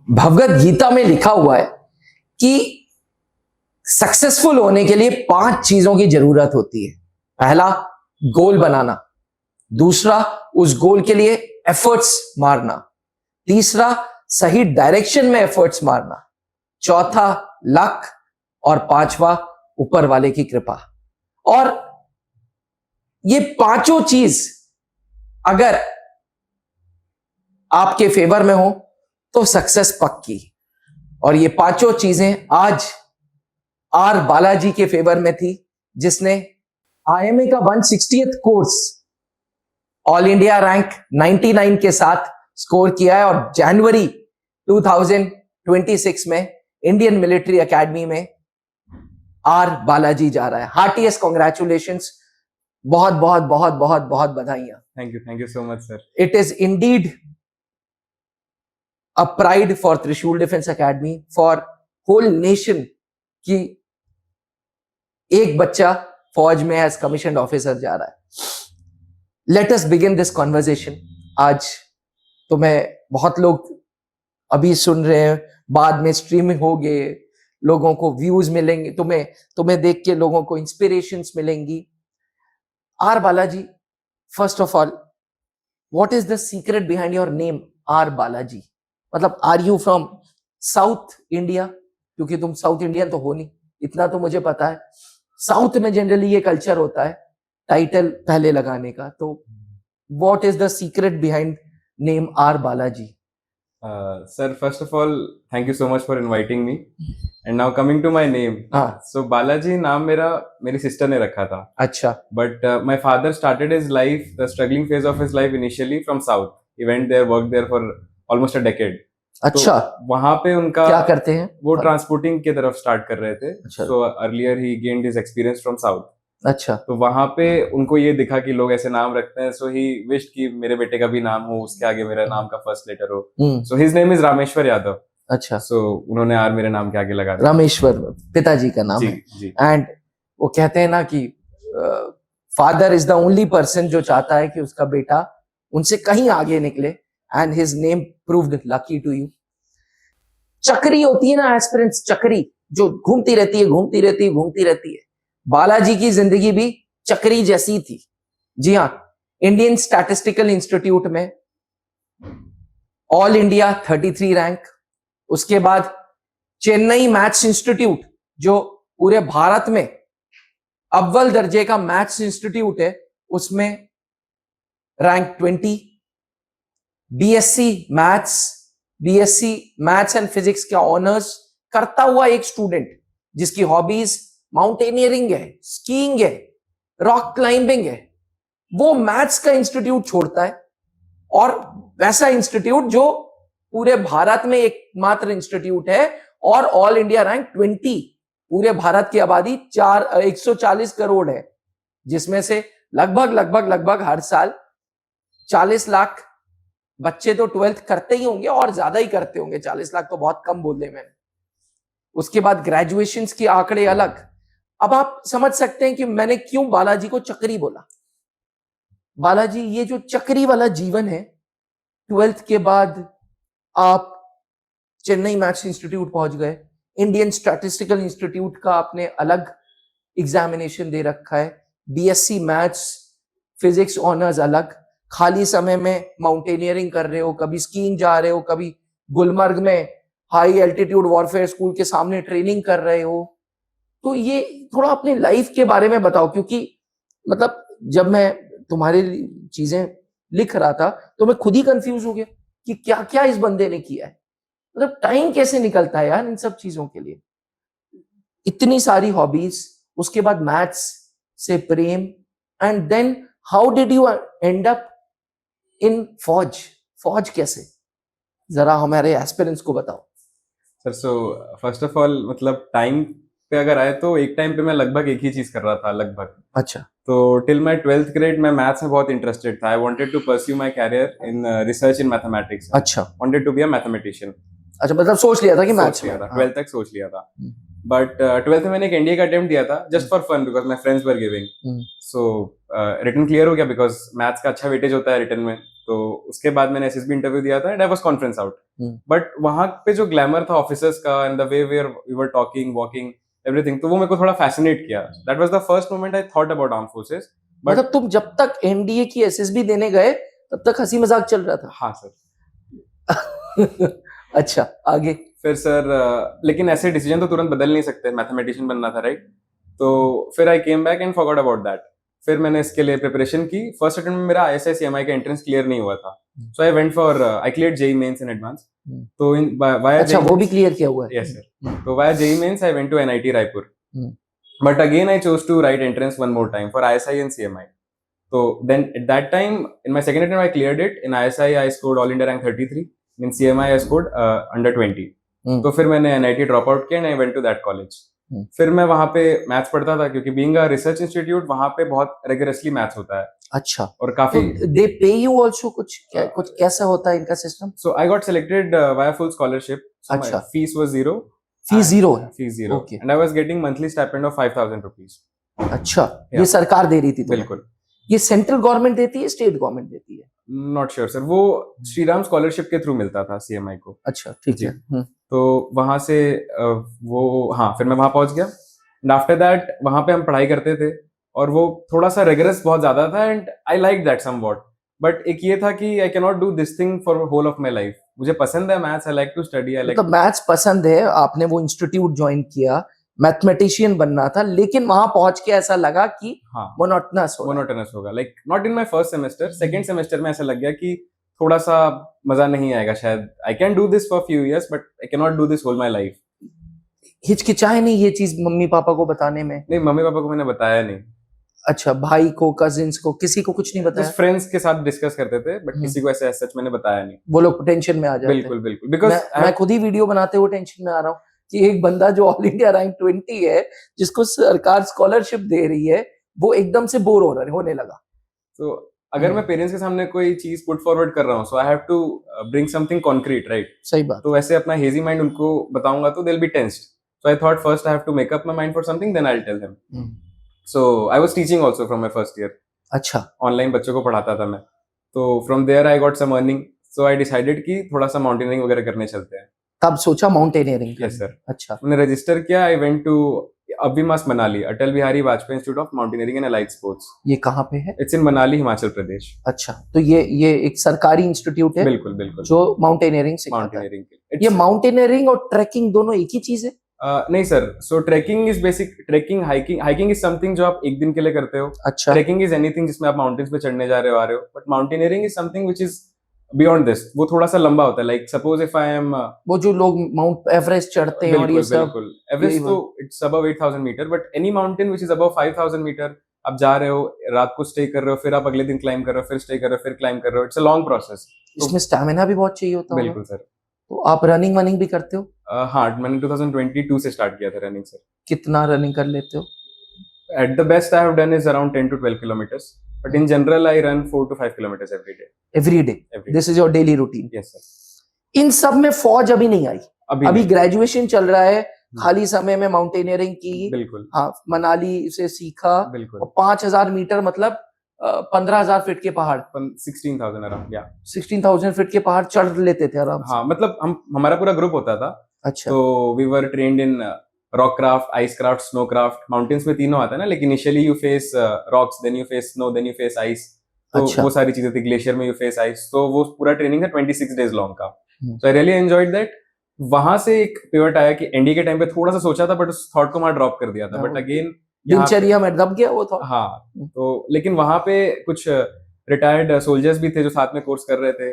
भगवत गीता में लिखा हुआ है कि सक्सेसफुल होने के लिए 5 चीजों की जरूरत होती है। पहला, गोल बनाना। दूसरा, उस गोल के लिए एफर्ट्स मारना। तीसरा, सही डायरेक्शन में एफर्ट्स मारना। चौथा, लक। और पांचवा, ऊपर वाले की कृपा। और ये पांचों चीज अगर आपके फेवर में हो तो सक्सेस पक्की। और ये पांचों चीजें आज आर बालाजी के फेवर में थी, जिसने आईएमए का 160th course all India rank 99 के साथ स्कोर किया है और जनवरी 2026 में इंडियन मिलिट्री एकेडमी में आर बालाजी जा रहा है। हार्टीएस्ट कॉन्ग्रेचुलेशंस, बहुत बहुत बहुत बहुत बहुत बधाइयां। Thank you so much sir. It is Indeed a pride for Trishul Defense Academy, for whole nation कि एक बच्चा फौज में एज कमीशन ऑफिसर जा रहा है। Let us begin this conversation. आज तुम्हें बहुत लोग अभी सुन रहे हैं, बाद में स्ट्रीमिंग हो गए, लोगों को व्यूज मिलेंगे, तुम्हें देख के लोगों को इंस्पिरेशंस मिलेंगी। R Balaji, first of all, what is the secret behind your name R Balaji? मतलब are you from south India? क्योंकि तुम साउथ इंडियन तो हो नहीं, इतना तो मुझे पता है। साउथ में जनरली ये कल्चर होता है टाइटल पहले लगाने का। तो what is the secret behind name R Balaji? Sir, first of all thank you so much for inviting me. And now coming to my name, so Balaji नाम मेरी सिस्टर ने रखा था। अच्छा। But my father started his life, the struggling phase of his life initially from south. He went there, work there for almost a decade. अच्छा। तो वहां पे उनका क्या करते हैं वो? ट्रांसपोर्टिंग की तरफ स्टार्ट कर रहे थे। अच्छा। So earlier he gained his experience from south. अच्छा। तो वहां पे उनको ये दिखा कि लोग ऐसे नाम रखते हैं, सो ही विश्ड कि मेरे बेटे का भी नाम हो, उसके आगे मेरा नाम का फर्स्ट लेटर हो। So his name is Rameshwar Yadav. अच्छा। सो उन्होंने आर मेरे नाम के आगे लगा दिया। रामेश्वर पिताजी का नाम है। जी। एंड वो कहते हैं ना कि father is the only person जो चाहता है कि उसका बेटा उनसे कहीं आगे निकले, and his name proved lucky to you. चक्री होती है ना एस्पिरेंट्स, चक्री जो घूमती रहती है, घूमती रहती है, घूमती रहती है। बालाजी की जिंदगी भी चक्री जैसी थी। जी हाँ, इंडियन स्टैटिस्टिकल इंस्टीट्यूट में ऑल इंडिया 33 रैंक, उसके बाद चेन्नई मैथ्स इंस्टीट्यूट जो पूरे भारत में अव्वल दर्जे का मैथ्स इंस्टीट्यूट है, उसमें rank 20। BSc maths and physics का ऑनर्स करता हुआ एक स्टूडेंट जिसकी हॉबीज माउंटेनियरिंग है, स्कीइंग है, रॉक क्लाइंबिंग है, वो मैथ्स का इंस्टीट्यूट छोड़ता है। और वैसा इंस्टीट्यूट जो पूरे भारत में एकमात्र इंस्टीट्यूट है और ऑल इंडिया रैंक 20। पूरे भारत की आबादी 140 करोड़ है, जिसमें से लगभग हर साल 40 लाख बच्चे तो 12th करते ही होंगे और ज्यादा ही करते होंगे। 40 लाख तो बहुत कम बोले मैंने। उसके बाद ग्रेजुएशंस की आंकड़े अलग। अब आप समझ सकते हैं कि मैंने क्यों बालाजी को चक्री बोला। बालाजी, ये जो चक्री वाला जीवन है, 12th के बाद आप चेन्नई मैथ्स इंस्टीट्यूट पहुंच गए, इंडियन स्टैटिस्टिकल इंस्टीट्यूट का आपने अलग एग्जामिनेशन दे रखा है, बीएससी मैथ्स फिजिक्स ऑनर्स अलग, खाली समय में माउंटेनियरिंग कर रहे हो, कभी स्कीइंग जा रहे हो, कभी गुलमर्ग में हाई एल्टीट्यूड वॉरफेयर स्कूल के सामने ट्रेनिंग कर रहे हो। तो ये थोड़ा अपने लाइफ के बारे में बताओ, क्योंकि मतलब जब मैं तुम्हारे चीजें लिख रहा था तो मैं खुद ही कंफ्यूज हो गया कि क्या क्या इस बंदे ने किया है। मतलब टाइम कैसे निकलता है यार इन सब चीजों के लिए? इतनी सारी हॉबीज, उसके बाद मैथ्स से प्रेम, and then how did you end up in फौज कैसे? जरा हमारे एस्पिरेंट्स को बताओ। Sir, so first of all, मतलब टाइम पे अगर आए तो एक टाइम पे मैं लगभग एक ही चीज कर रहा था लगभग। अच्छा। तो टिल माय 12th ग्रेड मैं मैथ्स में बहुत इंटरेस्टेड था। I wanted to pursue my career in research in mathematics. अच्छा। Wanted to be a mathematician. अच्छा, मतलब सोच लिया था कि मैथ्स में। 12th तक सोच लिया था। बट 12th में मैंने एक एनडीए का अटेम्प्ट दिया था just for fun, because my friends were giving. So written clear हो गया बिकॉज मैथ्स का अच्छा वेटेज होता है रिटन में। तो उसके बाद मैंने एसएसबी इंटरव्यू दिया था and I was conference out. But वहां पे जो ग्लैमर था ऑफिसर्स का and the way we were talking walking everything, तो वो मेरे को थोड़ा फैसिनेट किया. That was the first moment I thought about arm forces. मतलब तुम जब तक एनडीए की एसएसबी देने गए तब तक हंसी मजाक चल रहा था? हाँ सर. अच्छा, आगे? फिर सर लेकिन ऐसे डिसीजन तो तुरंत बदल नहीं सकते, मैथमेटिशियन बनना था राइट. तो फिर I came back and forgot about that. फिर मैंने इसके लिए प्रिपरेशन की. फर्स्ट अटेम्प्ट में मेरा आईएसआई सीएमआई का एंट्रेंस क्लियर नहीं हुआ था, so I went for I cleared JEE mains in advanced. तो इन वाया अच्छा, वो भी क्लियर किया हुआ है? Yes sir. तो via JEE mains I went to NIT Raipur. But again I chose to write entrance one more time for ISI and CMI. So then at that time in my second attempt I cleared it. In ISI I scored all India rank 33. In CMI I scored under 20. तो फिर मैंने NIT drop out किया and I went to that college. फिर मैं वहाँ पे maths पढ़ता था क्योंकि being a research institute वहाँ पे बहुत rigorously मैथ्स होता है. अच्छा. और काफी they pay you also कुछ कैसा होता है इनका system? So I got selected via full scholarship. So अच्छा. My fees was zero. Fees zero है? Fees zero. Okay. And I was getting monthly stipend of 5,000 rupees. अच्छा, ये सरकार दे रही थी तुम्हें? बिल्कुल. ये सेंट्रल गवर्नमेंट देती है, स्टेट गवर्नमेंट देती है? Not sure sir. वो श्रीराम स्कॉलरशिप के थ्रू मिलता था सीएमआई को. अच्छा, ठीक है. तो वहां से वो हाँ फिर मैं वहां पहुंच गया. एंड आफ्टर दैट वहां पे हम पढ़ाई करते थे और वो थोड़ा सा रिगरस बहुत ज्यादा था and I like that somewhat. But एक ये था कि I can not do this thing for whole of my life. मुझे पसंद है maths, I like to study, I like. मतलब मैथ्स पसंद है, आपने वो इंस्टीट्यूट ज्वाइन किया, मैथमेटिशियन बनना था, लेकिन वहां पहुंच के ऐसा लगा कि मोनोटोनस होगा. Like not in my first semester, second semester में ऐसा लग गया कि थोड़ा सा मजा नहीं आएगा शायद. I can do this for few years but I can not do this whole my life. हिचकिचाए नहीं ये चीज मम्मी पापा को बताने में? नहीं, मम्मी पापा को मैंने बताया नहीं. अच्छा, भाई को, कजिन्स को, किसी को कुछ नहीं बताया? फ्रेंड्स के साथ डिस्कस करते थे बट किसी को ऐसे सच मैंने बताया नहीं. वो लोग टेंशन में आ जाते? बिल्कुल बिल्कुल. बिकॉज मैं खुद ही वीडियो बनाते हुए टेंशन में आ रहा हूँ कि एक बंदा जो ऑल इंडिया रैंक 20 है, जिसको सरकार स्कॉलरशिप दे रही है, वो एकदम से बोर होने लगा. तो अगर मैं पेरेंट्स के सामने कोई चीज पुट फॉरवर्ड कर रहा हूँ, so I have to bring something concrete right. सही बात. तो वैसे अपना हेजी माइंड उनको बताऊंगा तो they will be tensed. So I thought first I have to make up my mind for something, then I will tell them. So I was teaching also from my first year. अच्छा. Online बच्चों को पढ़ाता था मैं. तो from there I got some earning, so I decided कि थोड़ा सा माउंटेनियरिंग वगैरह करने चलते हैं. तब सोचा माउंटेनियरिंग? Yes sir. अच्छा. मैंने रजिस्टर किया. I went to Abhimas Manali, Atal Bihari Vajpayee institute of mountaineering and allied sports. ये कहाँ पे है? It's in Manali, Himachal Pradesh. अच्छा, तो ये एक सरकारी इंस्टीट्यूट है? बिल्कुल बिल्कुल. जो माउंटेनियरिंग सिखाता है? माउंटेनियरिंग. ये माउंटेनियरिंग और ट्रैकिंग दोनों एक ही चीज है? नहीं sir. So trekking is basic. Trekking hiking is something जो आप एक दिन के लिए करते हो. अच्छा. ट्रैकिंग इज एनीथिंग जिसमें आप माउंटेन्स पे चढ़ने जा रहे हो, आ रहे हो. But mountaineering is something which is beyond this. वो थोड़ा सा लंबा होता है. Like suppose if I am वो जो लोग माउंट एवरेस्ट चढ़ते हैं और ये सब. बिल्कुल. एवरेस्ट तो it's above 8000 metre, but any mountain which is above 5000 metre आप जा रहे हो, रात को स्टे कर रहे हो, फिर आप अगले दिन क्लाइंब कर रहे हो, फिर स्टे कर रहे हो, फिर क्लाइंब कर रहे हो. It's a long process. इसमें स्टैमिना भी बहुत चाहिए होता है. बिल्कुल सर. तो आप रनिंग वनिंग भी करते हो? हाँ, मैंने 2022 से स्टार्ट किया था रनिंग सर. कितना रनिंग कर लेते हो? At the best I have done is around 10 to 12 kilometers, but in general I run 4 to 5 kilometers every day. Every day? This is your daily routine? Yes sir. इन सब में फौज अभी नहीं आई? अभी ग्रेजुएशन चल रहा है, खाली समय में माउंटेनियरिंग की. बिल्कुल. हाँ, मनाली से सीखा. बिल्कुल. और 5000 मीटर मतलब 15,000 फीट के पहाड़. 16,000 अराउंड. या 16,000 फीट के पहाड़ चढ़ लेते थे आराम से? हाँ, मतलब हमारा पूरा ग्रुप होता था. अच्छा. तो we were trained in rock craft, ice craft, snow craft. Mountains में तीनों आता है ना, लेकिन initially you face rocks, then you face snow, then you face ice. तो अच्छा. वो सारी चीजें थी. ग्लेशियर में यू फेस आइस. तो वो पूरा ट्रेनिंग था 26 डेज लॉन्ग का. सो आई रियली एंजॉयड दैट. वहां से एक पिवट आया कि एनडी के टाइम पे थोड़ा सा सोचा था, बट उस थॉट को वहां ड्रॉप कर दिया था. बट अगेन दिनचर्या में दब गया वो थॉट. हाँ. तो लेकिन वहां पे कुछ रिटायर्ड सोल्जर्स भी थे जो साथ में कोर्स कर रहे थे.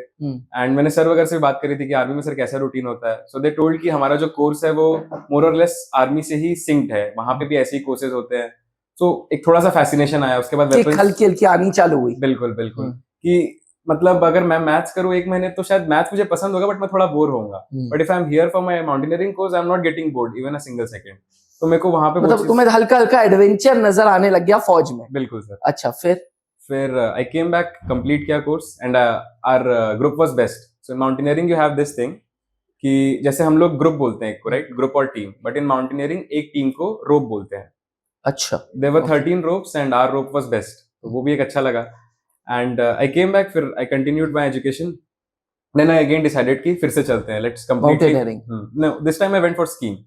एंड मैंने सर वगैरह से बात करी थी कि आर्मी में सर कैसा रूटीन होता है. सो दे टोल्ड कि हमारा जो कोर्स है वो मोर और लेस आर्मी से ही सिंक्ड है. वहां पे भी ऐसे ही कोर्सेज होते हैं. सो एक थोड़ा सा फैसिनेशन आया. उसके बाद हल्की हल्की आनी चालू हुई. बिल्कुल बिल्कुल. कि मतलब अगर मैं मैथ्स करूँ एक महीने तो शायद मैथ्स मुझे पसंद होगा, बट मैं थोड़ा बोर होऊंगा. But if I am here for my mountaineering course I am not getting bored even a single second. तो मेरे को वहां पे मतलब तुम्हें हल्का हल्का एडवेंचर नजर आने लग गया फौज में? बिल्कुल सर. अच्छा. फिर आई केम बैक, कंप्लीट किया course and our group was best. So in mountaineering you have this thing कि जैसे हम लोग ग्रुप बोलते हैं एक को, राइट, ग्रुप और टीम. बट इन माउंटेनियरिंग एक टीम को रोप बोलते हैं. अच्छा. There were 13 ropes and our rope was best. तो वो भी एक अच्छा लगा. एंड आई केम बैक, फिर I continued my education, then I again decided कि फिर से चलते हैं, let's completely mountaineering. No, this time I went for skiing.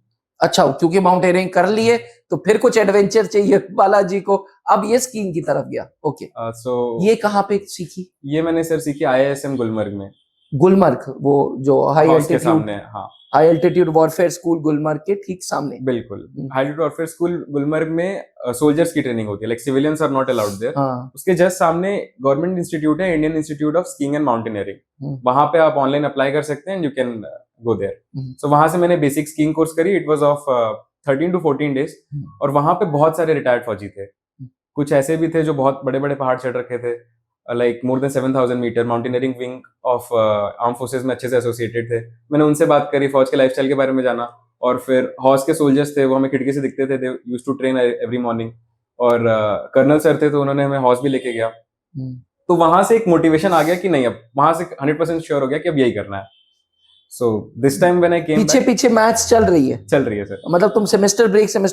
अच्छा, क्योंकि माउंटेनियरिंग कर लिए तो फिर कुछ एडवेंचर चाहिए बालाजी को, अब ये स्कीइंग की तरफ गया। ओके, सो ये कहाँ पे सीखी? ये मैंने सर सीखी IISM गुलमर्ग में, गुलमर्ग, वो जो हाई हॉर्स के एल्टीट्यूड, सामने। हाँ high altitude warfare school Gulmarg के ठीक सामने। बिल्कुल, high altitude warfare school Gulmarg में सोल्जर्स की ट्रेनिंग होती है, like civilians are not allowed there. हाँ। उसके जस्ट सामने गवर्नमेंट इंस्टीट्यूट है, Indian Institute of Skiing and Mountaineering. वहां पे आप ऑनलाइन अप्लाई कर सकते हैं, you can go there. So वहां से मैंने बेसिक स्कीइंग कोर्स करी, it was of 13 to 14 days। और वहां पे बहुत सारे रिटायर्ड फौजी थे, कुछ ऐसे भी थे जो बहुत बड़े बड़े पहाड़ चढ़ रखे थे, like more than 7000 metre, mountaineering wing of arm forces में अच्छे से एसोसिएटेड थे। मैंने उनसे बात करी, फौज के लाइफस्टाइल के बारे में जाना, और फिर हॉर्स के सोल्जर्स थे, वो हमें खिड़की से दिखते थे, they used to train every morning. और कर्नल सर थे, तो उन्होंने हमें हॉर्स भी लेके गया। तो वहां से एक मोटिवेशन आ गया कि नहीं, अब वहां से 100% श्योर हो गया कि अब यही करना है। So this time when I came पीछे पीछे मैथ्स चल रही है सर, मतलब तुम सेमेस्टर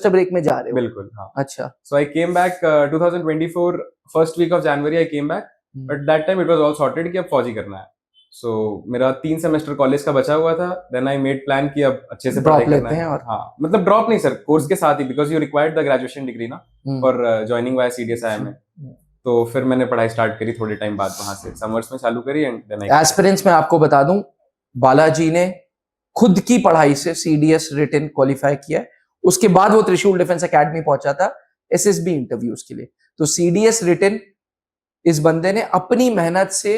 ब्रेक में जा रहे हो? बिल्कुल, हाँ। अच्छा। So I came back 2024 first week of January I came back, but that time it was all sorted कि अब फौजी करना है। सो मेरा 3 सेमेस्टर कॉलेज का बचा हुआ था, देन आई मेड प्लान कि अब अच्छे से पढ़ाई करना है। और हाँ, मतलब ड्रॉप नहीं सर, कोर्स के साथ ही, because you required the graduation degree ना फॉर जॉइनिंग वाया CDSI में। तो फिर मैंने पढ़ाई स्टार्ट करी थोड़े टाइम बाद, वहां से समर्स में चालू करी, एंड देन आई एस्पिरेंट्स में आपको बता दूं, बालाजी ने खुद की पढ़ाई से CDS रिटन क्वालिफाई किया है। उसके बाद वो त्रिशूल डिफेंस एकेडमी पहुंचा था SSB इंटरव्यूज के लिए। तो CDS रिटन इस बंदे ने अपनी मेहनत से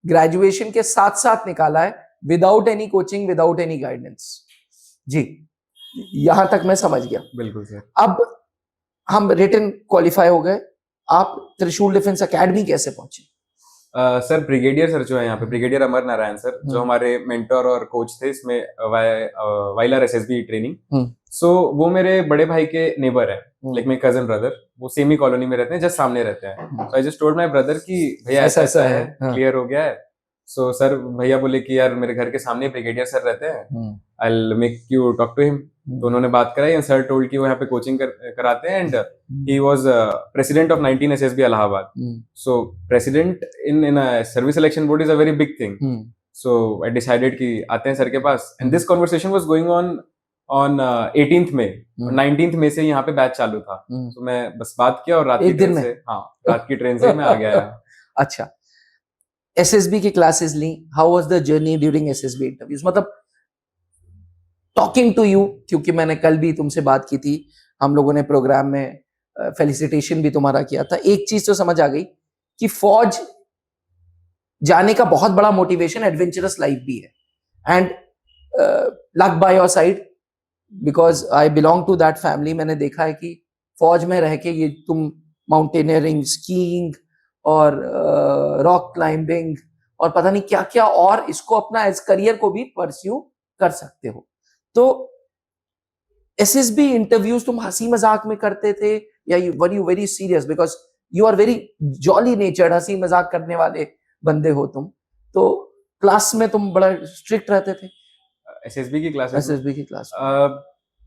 ग्रेजुएशन के साथ साथ निकाला है, without any coaching, without any guidance. जी, यहां तक मैं समझ गया। बिल्कुल सर। अब हम रिटन क्वालिफाई हो गए, आप त्रिशूल डिफेंस एकेडमी कैसे पहुंचे? सर ब्रिगेडियर सर जो है यहाँ पे, ब्रिगेडियर अमर नारायण सर, जो हमारे मेंटर और कोच थे इसमें वाइलर SSB ट्रेनिंग। सो वो मेरे बड़े भाई के नेबर है, लाइक माय कजन ब्रदर, वो सेम ही कॉलोनी में रहते हैं, जस्ट सामने रहते हैं। So I just told my brother कि भैया ऐसा ऐसा है, क्लियर हो गया है। सो सर भैया बोले कि यार मेरे घर के सामने ब्रिगेडियर सर रहते हैं, I will make you talk to him. तो उन्होंने बात कराई, एंड सर टोल्ड कि वो यहाँ पे कोचिंग कराते हैं, and he was president of 19 SSB Allahabad. So president in service selection board is a very big thing. So I decided कि आते हैं सर के पास, and this conversation was going on 18th May, 19th May से यहाँ पे batch चालू था। तो मैं बस बात किया, और रात की ट्रेन से, हाँ रात की ट्रेन से मैं आ गया। अच्छा, SSB की क्लासेस ली, how was the journey during SSB interviews? मतलब टॉकिंग टू यू, क्योंकि मैंने कल भी तुमसे बात की थी, हम लोगों ने प्रोग्राम में फेलिसिटेशन भी तुम्हारा किया था। एक चीज तो समझ आ गई कि फौज जाने का बहुत बड़ा मोटिवेशन एडवेंचरस लाइफ भी है, and luck by your side, because I belong to that family. मैंने देखा है कि फौज में रह के ये तुम माउंटेनियरिंग, स्कीइंग और रॉक क्लाइंबिंग और पता नहीं क्या क्या, और इसको अपना एज करियर को भी परस्यू कर सकते हो। तो SSB इंटरव्यूज तुम हंसी मजाक में करते थे, या were you very serious? Because you are very jolly natured, हंसी मजाक करने वाले बंदे हो तुम। तो क्लास में तुम बड़ा स्ट्रिक्ट रहते थे? SSB की क्लास, SSB की क्लास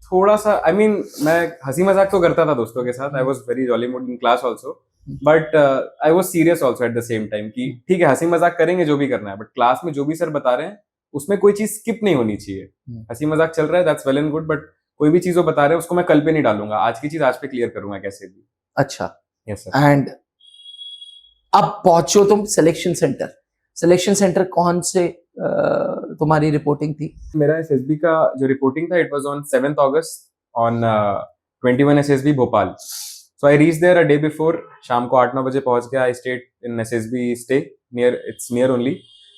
थोड़ा सा, आई मीन मैं हंसी मजाक तो करता था दोस्तों के साथ, I was very jolly mood in class also, but I was serious also at the same time कि ठीक है हंसी मजाक करेंगे जो भी करना है, बट क्लास में जो भी सर बता रहे हैं उसमें कोई चीज स्किप नहीं होनी चाहिए। हंसी मजाक चल रहा है, that's well and good, but कोई भी चीज वो बता रहे हैं उसको मैं कल पे नहीं डालूंगा, आज की चीज आज पे क्लियर करूंगा कैसे भी। अच्छा, यस सर। एंड अब पहुंचो तुम सिलेक्शन सेंटर। सिलेक्शन सेंटर कौन से तुम्हारी रिपोर्टिंग थी? मेरा SSB का जो रिपोर्टिंग था, it was on 7th August on 21 SSB Bhopal. So I reach there a day before, शाम को 8-9 बजे पहुंच गया। I stayed in SSB stay near, it's near only,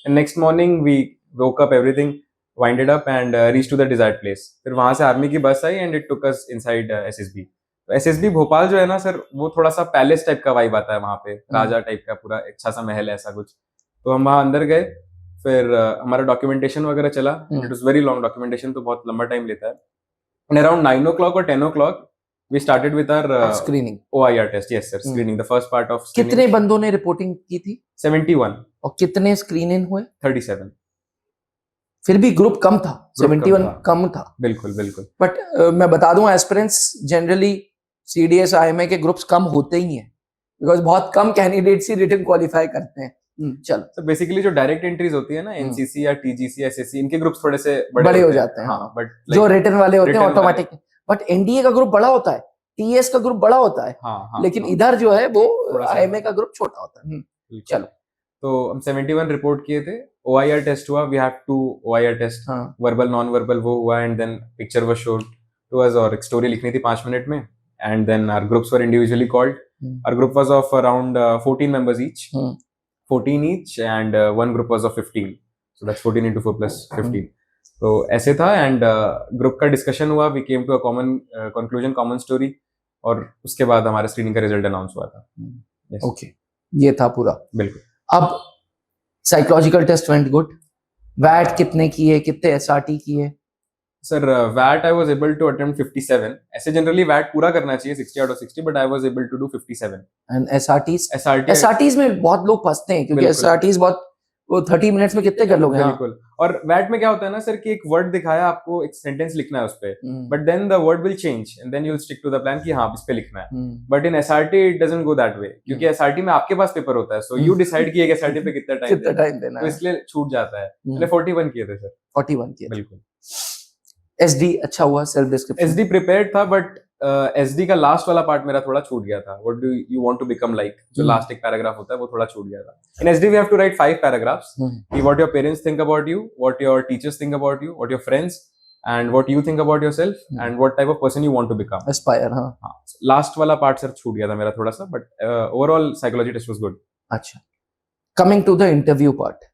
and next morning we woke up, everything winded up and reached to the desired place. फिर वहां से army की bus आई and it took us inside SSB। तो SSB Bhopal जो है ना sir, वो थोड़ा सा पैलेस टाइप का वाइब आता है वहां पे, राजा टाइप का पूरा अच्छा सा महल है ऐसा कुछ। तो हम वहां अंदर गए, फिर हमारा डॉक्यूमेंटेशन वगैरह चला, it was very long, documentation तो बहुत लंबा टाइम लेता है। एंड अराउंड 9 o'clock और 10 o'clock we started with our screening, OIR test। yes sir, screening, the first part of screening। कितने बंदों ने रिपोर्टिंग की थी? 71। और कितने स्क्रीन इन हुए? 37। फिर भी ग्रुप कम था, 71 कम था। बिल्कुल बिल्कुल। बट मैं बता दूं, एस्पिरेंट्स जनरली CDS IMA के ग्रुप्स कम होते ही हैं, बिकॉज बहुत कम कैंडिडेट्स ही रिटन क्वालिफाई करते हैं। चलो, तो बेसिकली जो डायरेक्ट एंट्रीज होती है ना, एनसीसी या टीजीसी एसएससी, इनके ग्रुप्स थोड़े से बड़े हो जाते हैं। हाँ, बट जो रिटन वाले होते हैं written ऑटोमेटिक, बट एनडीए का ग्रुप बड़ा होता है, टीएस का ग्रुप बड़ा होता है, हाँ, लेकिन इधर जो है वो थोड़ा सा आईएमए का ग्रुप छोटा होता है। चलो, तो हम 71 रिपोर्ट किए थे। ओआईआर टेस्ट हुआ, we have to OIR test, हाँ, वर्बल नॉन वर्बल वो हुआ, and then picture was shown to us, और एक स्टोरी लिखनी थी 5 मिनट में, and then our groups were individually called. Our group was of around 14 members each, 14 each, and one group was of 15, so that's 14 into 4 plus 15. तो ऐसे था, and group का discussion हुआ, we came to a common conclusion, common story, और उसके बाद हमारे screening का रिजल्ट अनाउंस हुआ था। ओके, ये था पूरा। बिल्कुल। अब psychological test went good, what कितने किए, कितने एसआरटी किए? Sir what I was able to attempt 57। ऐसे जनरली वैट पूरा करना चाहिए 60 out of 60, but I was able to do 57। And SRTs? SRT, SRTs में बहुत लोग फंसते हैं, क्योंकि बिल्कुल। एसआरटीज बहुत, वो 30 मिनट्स में कितने कर लोगे? बिल्कुल। और वैट में क्या होता है ना सर, कि एक वर्ड दिखाया, आपको एक सेंटेंस लिखना है उस पे, but then the word will change and then you will stick to the plan कि हाँ इस पे लिखना है। But in SRT it doesn't go that way, क्योंकि एसआरटी में आपके पास पेपर होता है, सो यू डिसाइड कि एक एसआरटी पे कितना टाइम देना तो है, इसलिए छूट जाता है। मैंने 41 किए थे सर। 41 किए। बिल्कुल। एसडी अच्छा हुआ, सेल्फ डिस्क्रिप्शन? एसडी प्रिपेयर्ड था, बट एसडी का लास्ट वाला पार्ट मेरा थोड़ा छूट गया था। What do you want to become like, जो लास्ट एक पैराग्राफ होता है वो थोड़ा छूट गया था। In SD we have to write 5 paragraphs, कि what your parents think about you, what your teachers think about you, what your friends, and what you think about yourself, and what type of person you want to become, aspire. हाँ, last वाला part sir छूट गया था मेरा थोड़ा सा, but overall psychology test was good. अच्छा, coming to the interview part,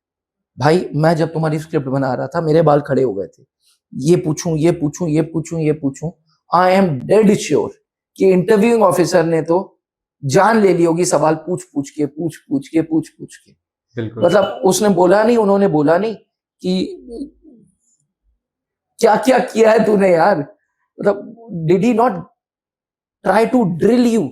भाई मैं जब तुम्हारी स्क्रिप्ट बना रहा था मेरे बाल खड़े हो गए थे, ये पूछूं, ये पूछूं, ये पूछूं, ये पूछूं। आई एम डेड श्योर कि इंटरव्यूइंग ऑफिसर ने तो जान ले ली होगी सवाल पूछ पूछ के। बिल्कुल। मतलब उसने बोला नहीं, उन्होंने बोला नहीं कि क्या क्या किया है तूने यार, मतलब did he not try to drill you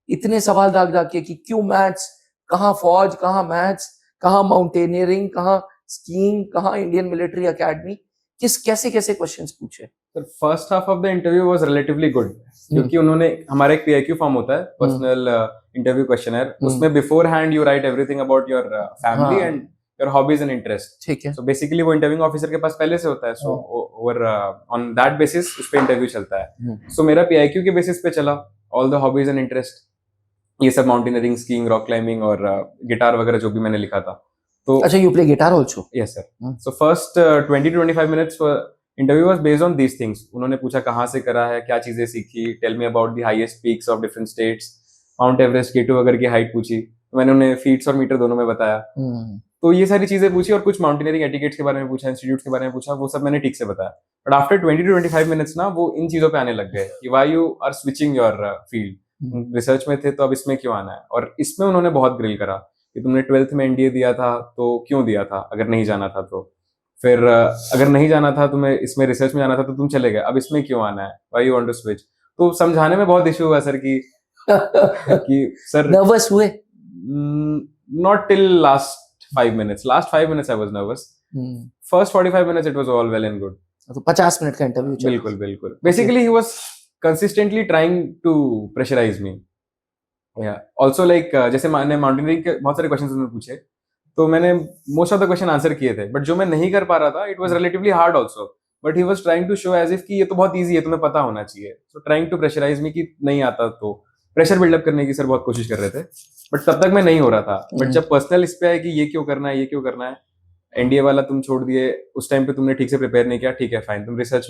इतने सवाल दाग दाग के कि क्यों मैथ्स, कहाँ फौज, कहाँ मैथ्स, कहाँ माउंटेनियरिंग, कहाँ स्कीइंग, कहाँ इंडियन मिलिट्री एकेडमी, कैसे कैसे क्वेश्चंस पूछे? Sir first half of the interview was relatively good, क्योंकि उन्होंने, हमारा एक पीआईक्यू फॉर्म होता है, पर्सनल इंटरव्यू क्वेश्चनर, उसमें before hand you right everything about your family and your hobbies and interest. ठीक है। सो बेसिकली वो इंटरव्यूइंग ऑफिसर के पास पहले से होता है, so over on that basis उस पे इंटरव्यू चलता है। सो मेरा पीआईक्यू के बेसिस पे चला, all the hobbies and interest, ये सब माउंटेनियरिंग, स्कीइंग, रॉक क्लाइंबिंग और गिटार वगैरह जो भी मैंने लिखा था। तो अच्छा, you play guitar also? Yes sir. So first 20 to 25 minutes interview was based on these things. उन्होंने पूछा कहाँ से करा है, क्या चीजें सीखी, tell me about the highest peaks of different states, mount Everest, K2 वगैरह की हाइट पूछी, तो मैंने उन्हें फीट्स और मीटर दोनों में बताया। तो ये सारी चीजें पूछी, और कुछ माउंटेनियरिंग एटिकेट्स के बारे में पूछा, इंस्टीट्यूट्स के बारे में पूछा, वो सब मैंने ठीक से बताया। बट आफ्टर 20 to 25 minutes ना वो इन चीजों पे आने लग गए कि why you are switching your field, research में थे तो अब इसमें क्यों आना है। और इसमें उन्होंने बहुत ग्रिल करा कि तुमने 12th में एनडीए दिया था तो क्यों दिया था, अगर नहीं जाना था तो, फिर अगर नहीं जाना था तुम्हें, इसमें रिसर्च में जाना था तो तुम चले गए, अब इसमें क्यों आना है, why you want to switch. तो समझाने में बहुत इशू हुआ सर कि सर नर्वस हुए? Not till last 5 minutes, last 5 minutes I was nervous, first 45 minutes it was all well and good. तो 50 मिनट का इंटरव्यू चला? बिल्कुल बिल्कुल। Basically he was consistently trying to pressurise me. Also like जैसे मैंने mountaineering के बहुत सारे क्वेश्चंस उन्होंने पूछे, तो मैंने most of the question answer किए थे, बट जो मैं नहीं कर पा रहा था it was relatively hard also, but he was trying to show as if कि ये तो बहुत इजी है, तुम्हें पता होना चाहिए। सो ट्राइंग टू प्रेशराइज मी कि नहीं आता, तो प्रेशर बिल्डअप करने की सर बहुत कोशिश कर रहे थे, बट तब तक मैं नहीं हो रहा था। बट जब पर्सनल इस पे आया कि ये क्यों करना है, ये क्यों करना है, एनडीए वाला तुम छोड़ दिए, उस टाइम पे तुमने ठीक से प्रिपेयर नहीं किया, ठीक है फाइन, तुम रिसर्च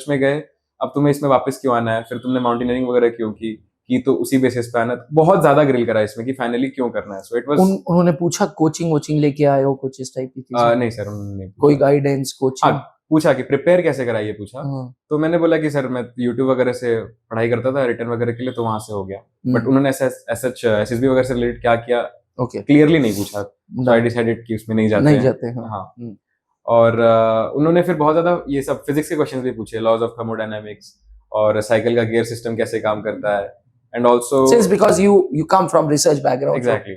में गए, अब तुम्हें इसमें वापस क्यों आना है, फिर तुमने माउंटेनियरिंग वगैरह क्यों की तो उसी बेसिस पे आना, बहुत ज्यादा ग्रिल करा इसमें कि फाइनली क्यों करना है। सो इट वाज, उन्होंने पूछा कोचिंग लेके आए हो, कुछ इस टाइप की चीजें? नहीं सर, उन्होंने कोई गाइडेंस, कोचिंग? पूछा कि प्रिपेयर कैसे करा, ये पूछा। तो मैंने बोला कि सर मैं यूट्यूब वगैरह से पढ़ाई करता था रिटर्न वगैरह के लिए, तो वहां से हो गया। बट उन्होंने एसएसबी वगैरह से रिलेटेड क्या किया क्लियरली नहीं पूछा, तो आई डिसाइडेड कि उसमें नहीं जाते हैं। हाँ। और उन्होंने फिर बहुत ज्यादा ये सब फिजिक्स के क्वेश्चंस भी पूछे, लॉज ऑफ थर्मोडायनामिक्स और साइकिल का गियर सिस्टम कैसे काम करता है, and also since because you come from research background, exactly,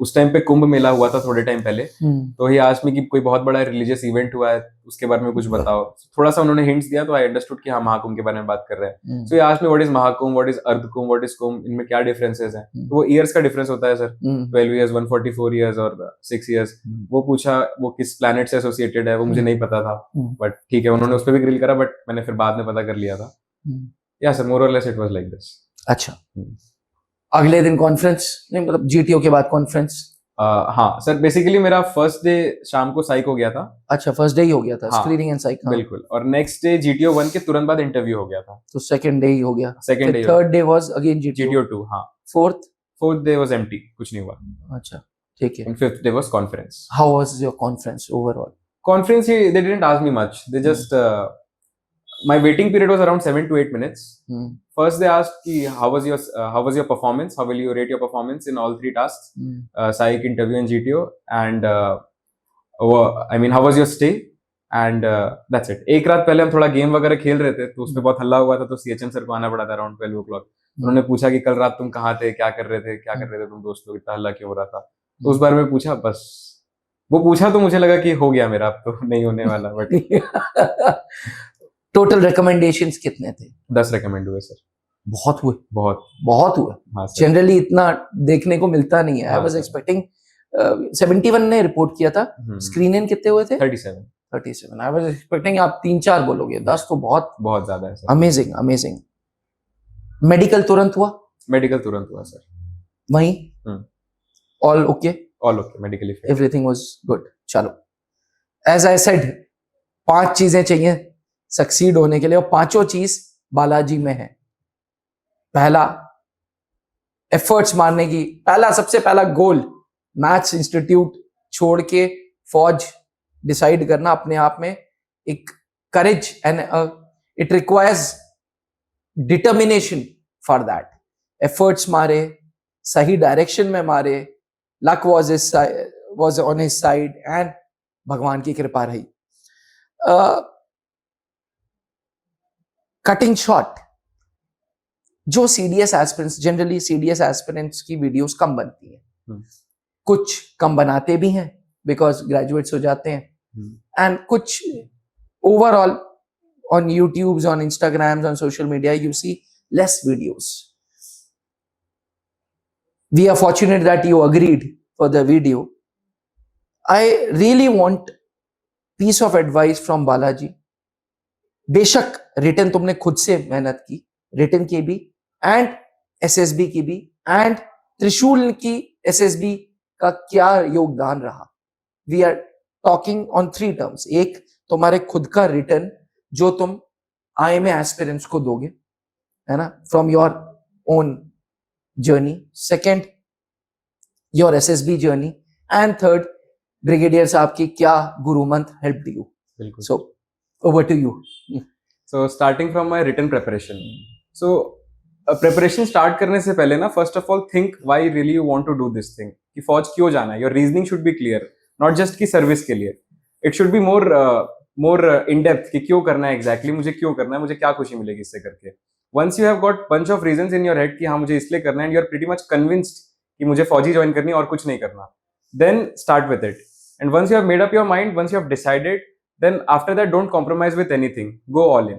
उस टाइम पे कुंभ मेला हुआ था थोड़े टाइम पहले, तो ही आस्क्ड मी कि कोई बहुत बड़ा रिलीजियस इवेंट हुआ है उसके बारे में कुछ बताओ। थोड़ा सा उन्होंने हिंट्स दिया, तो आई अंडरस्टूड कि हाँ महाकुंभ के बारे में बात कर रहे हैं। So he asked me what is Mahakumbh, what is Ardhkumbh, what is Kumbh, इनमें क्या डिफरेंसेस हैं। तो वो ईयर्स का डिफरेंस होता है सर, 12 ईयर्स, 144 ईयर्स और 6 ईयर्स। वो पूछा वो किस प्लैनेट से एसोसिएटेड है, वो मुझे नहीं पता था, बट ठीक है उन्होंने उस पर भी ग्रिल करा, बट मैंने फिर बाद में पता कर लिया था। या सर मोर और less it was like this. अच्छा, अगले दिन कॉन्फ्रेंस, नहीं मतलब जीटीओ के बाद कॉन्फ्रेंस? हाँ सर, बेसिकली मेरा फर्स्ट डे शाम को साइक हो गया था। अच्छा, फर्स्ट डे ही हो गया था? हाँ, स्क्रीनिंग एंड साइक? हाँ, बिल्कुल। और नेक्स्ट डे जीटीओ 1 के तुरंत बाद इंटरव्यू हो गया था, तो सेकंड डे ही हो गया। Second day. Third day was again GTO 2। हाँ, फोर्थ डे वाज एम्प्टी, कुछ नहीं हुआ। अच्छा, ठीक है। And fifth day was conference. How was your conference overall? Conference, they didn't ask me much. They just my waiting period was around 7 to 8 minutes. First, they asked ki, how was your performance? How will you rate your performance in all 3 tasks? Psych, interview, and GTO. And I mean, how was your stay? And that's it. एक रात पहले हम थोड़ा game वगैरह खेल रहे थे, तो उसमें बहुत हल्ला हुआ था, तो CHM सर को आना पड़ा था अराउंड 12 o'clock. उन्होंने पूछा कि कल रात तुम कहाँ थे, क्या कर रहे थे तुम दोस्त लोग, इतना हल्ला क्यों हो रहा था। तो उस बारे में पूछा, बस वो पूछा तो मुझे लगा कि हो गया मेरा, अब तो नहीं होने वाला। बट टोटल रिकमेंडेशंस कितने थे? 10 रिकमेंड हुए सर। बहुत हुए? बहुत हुए। हाँ, जनरली इतना देखने को मिलता नहीं है। आई वाज एक्सपेक्टिंग 71 ने रिपोर्ट किया था। स्क्रीन इन कितने हुए थे? 37। आई वाज एक्सपेक्टिंग आप 3-4 बोलोगे। 10 तो बहुत ज्यादा है सर। अमेजिंग। मेडिकल तुरंत हुआ? मेडिकल तुरंत हुआ सर। वहीं all okay? All okay, medically fit. Everything was good. चलो, as I said, 5 चीजें चाहिए सक्सीड होने के लिए, और 5 चीज बालाजी में है। पहला, एफर्ट्स मारने की, सबसे पहला गोल, मैथ्स इंस्टीट्यूट छोड़ के फौज डिसाइड करना अपने आप में एक courage, and it requires determination for that. Efforts मारे, सही डायरेक्शन में मारे, luck was on his side, and भगवान की कृपा रही। कटिंग शॉर्ट, जो CDS aspirants, generally CDS aspirants की वीडियोस कम बनती हैं, कुछ कम बनाते भी हैं बिकॉज ग्रेजुएट्स हो जाते हैं, एंड कुछ overall on YouTubes, on Instagrams, on social media, you see less videos. We are fortunate that you agreed for the video. I really want piece of advice from Balaji. बेशक return तुमने खुद से मेहनत की, return की भी and SSB की भी, एंड त्रिशूल की SSB का क्या योगदान रहा। We are talking on 3 terms. एक, तुम्हारे खुद का रिटर्न जो तुम IMA एस्पिरेंट्स को दोगे, है ना, from your own journey. Second, your SSB journey, and third, brigadier साहब की क्या गुरु मंत्र help you. So over to you. So starting from my written preparation, so preparation start करने से पहले ना, first of all think why really you want to do this thing, कि फौज क्यों जाना है। Your reasoning should be clear, not just की सर्विस के लिए। It should be more in depth कि क्यों करना है एग्जैक्टली, मुझे क्यों करना है, मुझे क्या खुशी मिलेगी इससे करके। Once you have got bunch of reasons in your head कि हाँ मुझे इसलिए करना है, and you are pretty much convinced कि मुझे फौजी ज्वाइन करनी है और कुछ नहीं करना, then start with it. And once you have made up your mind, once you have decided, then after that don't compromise with anything, go all in.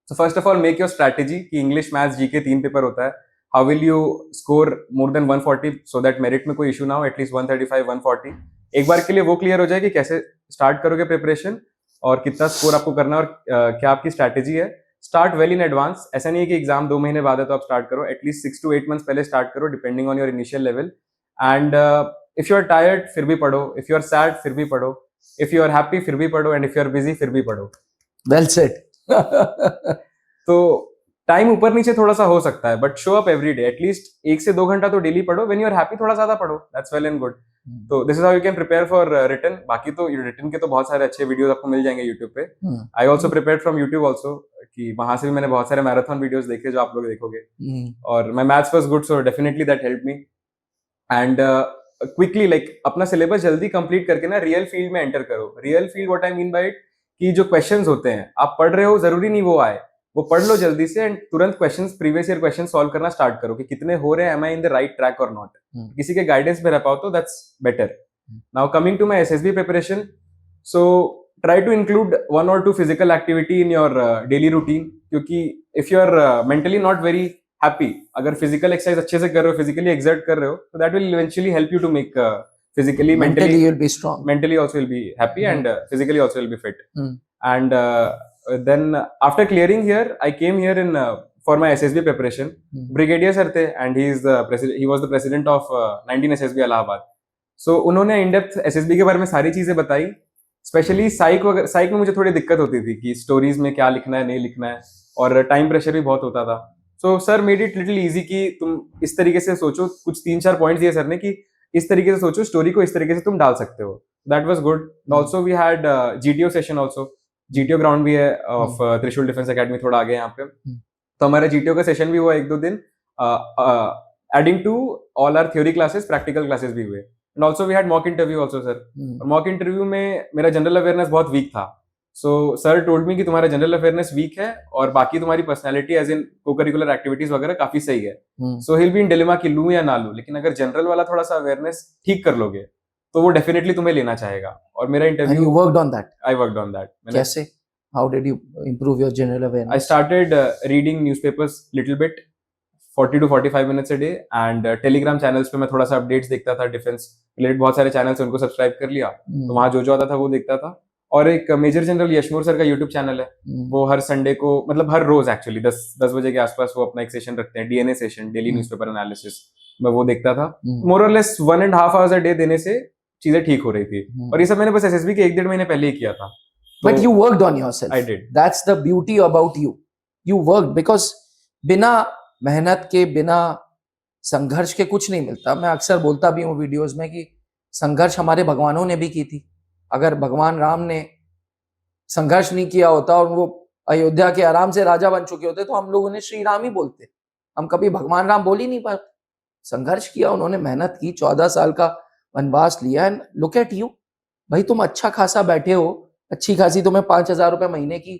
So first of all make your strategy कि English Maths GK 3 paper होता है, how will you score more than 140 so that merit में कोई issue ना हो, at least 135 140। एक बार के लिए वो क्लियर हो जाए कि कैसे स्टार्ट करोगे प्रिपरेशन और कितना स्कोर आपको करना और क्या आपकी स्ट्रैटेजी है। स्टार्ट वेल इन एडवांस, ऐसा नहीं है कि एग्जाम 2 महीने बाद है तो आप स्टार्ट करो, एटलीस्ट 6 to 8 months पहले स्टार्ट करो, depending on your initial level. And if you are tired फिर भी पढ़ो, इफ यू आर सैड फिर भी पढ़ो, if you are happy फिर भी पढ़ो, and if you are busy फिर भी पढ़ो। Well said। तो टाइम ऊपर नीचे थोड़ा सा हो सकता है, but show up every day, at least 1 से 2 घंटा तो डेली पढ़ो। व्हेन यू आर हैप्पी थोड़ा ज्यादा पढ़ो, दैट्स वेल एंड गुड। तो this is how you can prepare for written. बाकी तो रिटन के तो बहुत सारे अच्छे वीडियोस आपको मिल जाएंगे यूट्यूब पे। I also prepared from YouTube also, कि वहां से भी मैंने बहुत सारे मैराथन वीडियोस देखे जो आप लोग देखोगे, और my maths was good, so definitely that help me. And quickly like अपना सिलेबस जल्दी कंप्लीट करके ना रियल फील्ड में एंटर करो। Real field what I mean by it, कि जो क्वेश्चंस होते हैं आप पढ़ रहे हो, जरूरी नहीं वो आए, वो पढ़ लो जल्दी से एंड तुरंत questions previous year question solve करना स्टार्ट करो कि कितने हो रहे हैं, am I in the right track और नॉट. किसी के गाइडेंस में रह पाओ तो that's better. Now coming to my SSB preparation, so try to include one or two physical activity in your daily routine, क्योंकि if you are mentally not very happy, अगर physical exercise अच्छे से कर रहे हो, physically exert कर रहे हो, so that will eventually help you to make physically, mentally you'll be strong, mentally also you'll be happy and physically also you'll be fit. And then after clearing here, I came here in for my SSB preparation. Brigadier sir थे and he is the president, he was the president of 19 SSB Allahabad. So उन्होंने in depth SSB के बारे में सारी चीजें बताई. Specially साइक में मुझे थोड़ी दिक्कत होती थी कि स्टोरीज में क्या लिखना है नहीं लिखना है, और टाइम प्रेशर भी बहुत होता था. So sir made it little easy कि तुम इस तरीके से सोचो, कुछ 3-4 पॉइंट्स दिए सर ने कि इस तरीके से सोचो, स्टोरी को इस तरीके से तुम डाल सकते हो. That was good. Also we had GTO session also. GTO ground भी है ऑफ त्रिशूल डिफेंस एकेडमी, थोड़ा आगे यहाँ पे. तो हमारा जीटीओ का सेशन भी हुआ 1-2 दिन. Adding to all our theory classes, practical classes भी हुए. And also we had mock interview also sir. और mock interview में मेरा general awareness बहुत weak था. So sir told me कि तुम्हारा general awareness weak है और बाकी तुम्हारी personality as in co-curricular activities वगैरह काफी सही है. So he'll be in dilemma कि लूं या ना लूं, लेकिन अगर general वाला थोड़ा सा awareness ठीक कर लोगे तो वो definitely तुम्हें लेना चाहेगा. और मेरा interview. And you worked on that? I worked on that. कैसे? How did you improve your general awareness? I started reading newspapers little bit, 40 to 45 minutes a day, and Telegram channels पे मैं थोड़ा सा अपडेट्स देखता था, defence related बहुत सारे channels उनको सब्सक्राइब कर लिया. तो वहां जो आता था वो देखता था. और एक मेजर जनरल यशमोर सर का यूट्यूब चैनल है, वो हर संडे को, मतलब हर रोज एक्चुअली 10 बजे के आसपास वो अपना एक सेशन रखते हैं, DNA session, daily newspaper analysis. मैं वो देखता था. मोर और लेस 1.5 hours a day देने से चीजें ठीक हो रही थी. और ये सब मैंने बस एसएसबी के 1-1.5 महीने पहले ही किया था. But you worked on yourself. I did. That's the beauty about you. You worked because बिना मेहनत के, बिना संघर्ष के कुछ नहीं मिलता. मैं अक्सर बोलता भी हूँ वीडियोस में कि संघर्ष हमारे भगवानों ने भी की थी. अगर भगवान राम ने संघर्ष नहीं किया होता और वो अयोध्या के आराम से राजा बन चुके होते तो हम लोग उन्हें श्री राम ही बोलते. हम कभी भगवान राम बोल ही नहीं पाते. संघर्ष किया उन्होंने, मेहनत की, 14 साल का वनवास लिया. एंड लुक एट यू भाई, तुम अच्छा खासा बैठे हो, अच्छी खासी तुम्हें 5,000 रुपए महीने की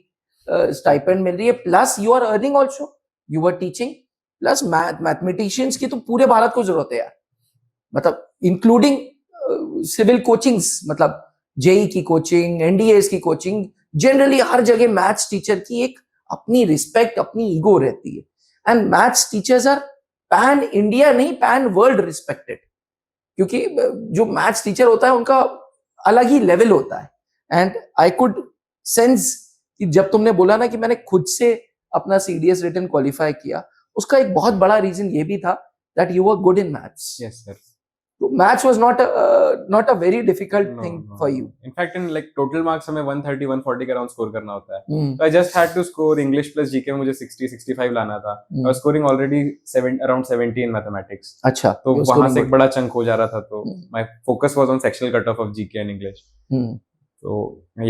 स्टाइपेंड मिल रही है, plus you are earning also, you are teaching, plus mathematicians की तो पूरे भारत को जरूरत है यार. मतलब इंक्लूडिंग सिविल कोचिंग्स, मतलब जेई की कोचिंग, एनडीएस की कोचिंग, जनरली हर जगह मैथ्स टीचर की एक अपनी रिस्पेक्ट, अपनी ईगो रहती है. And maths teachers are pan India नहीं, पैन वर्ल्ड रिस्पेक्टेड. क्योंकि जो मैथ्स टीचर होता है उनका अलग ही लेवल होता है. एंड आई कुड सेंस कि जब तुमने बोला ना कि मैंने खुद से अपना सीडीएस रिटन क्वालिफाई किया, उसका एक बहुत बड़ा रीजन ये भी था that you were good in maths. Yes sir. So maths was not a very difficult thing for you. In fact, in like total marks हमें 130-140 के अराउंड स्कोर करना होता है. So I just had to score English plus GK में मुझे 60-65 लाना था. I was scoring already around 70 in mathematics. अच्छा. तो वहाँ से एक बड़ा चंक हो जा रहा था, तो my focus was on sectional cutoff of GK and English. So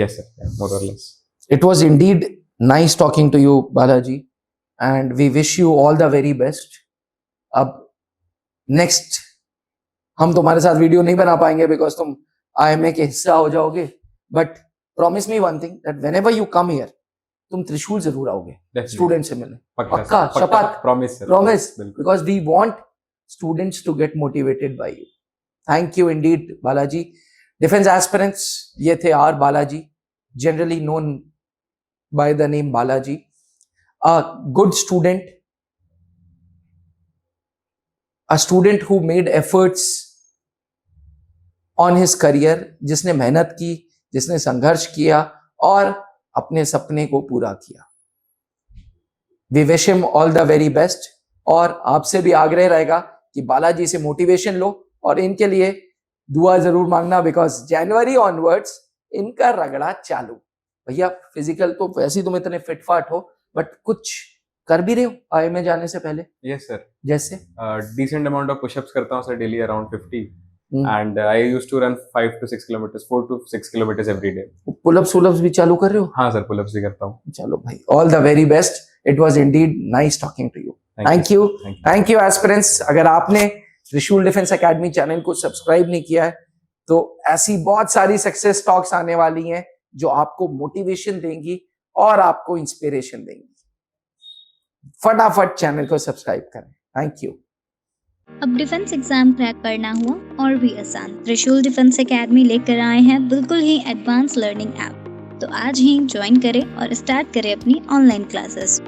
yes sir, more or less. It was indeed nice talking to you, Balaji, and we wish you all the very best. अब next हम तुम्हारे साथ video नहीं बना पाएंगे because तुम IMA के हिस्सा हो जाओगे, but promise me one thing that whenever you come here तुम त्रिशूल जरूर आओगे स्टूडेंट से मिलने. पक्का, शपथ, promise, because we want students to get motivated by you. Thank you indeed Balaji. Defence aspirants, ये थे R Balaji, generally known by the name Balaji. A good student, a student who made efforts on his career, जिसने मेहनत की, जिसने संघर्ष किया और अपने सपने को पूरा किया. We wish him all the very best. और आपसे भी आग्रह रहेगा कि बालाजी से मोटिवेशन लो और इनके लिए दुआ जरूर मांगना, बिकॉज जनवरी ऑनवर्ड्स इनका रगड़ा चालू. भैया फिजिकल तो वैसे ही तुम इतने फिटफाट हो, बट कुछ कर भी रहे हो आईएमए जाने से पहले? Yes sir. जैसे डिसेंट अमाउंट ऑफ पुशअप्स करता हूं sir daily, around 50, and I used to run 5 to 6 kilometres, 4 to 6 kilometres every day. Pullups भी चालू कर रहे हो? हाँ सर, पुलअप्स भी करता हूं. चलो भाई, all the very best. It was indeed nice talking to you. Thank you aspirants. अगर आपने त्रिशूल डिफेंस एकेडमी चैनल को सब्सक्राइब नहीं किया है तो ऐसी बहुत सारी सक्सेस टॉक्स आने वाली हैं जो आपको मोटिवेशन देंगी और आपको इंस्पिरेशन देंगी. फटाफट चैनल को सब्सक्राइब करें। Thank you. अब डिफेंस एग्जाम क्रैक करना हुआ और भी आसान, त्रिशूल डिफेंस एकेडमी लेकर आए हैं बिल्कुल ही एडवांस लर्निंग ऐप। तो आज ही ज्वाइन करें और स्टार्ट करें अपनी ऑनलाइन क्लासेस।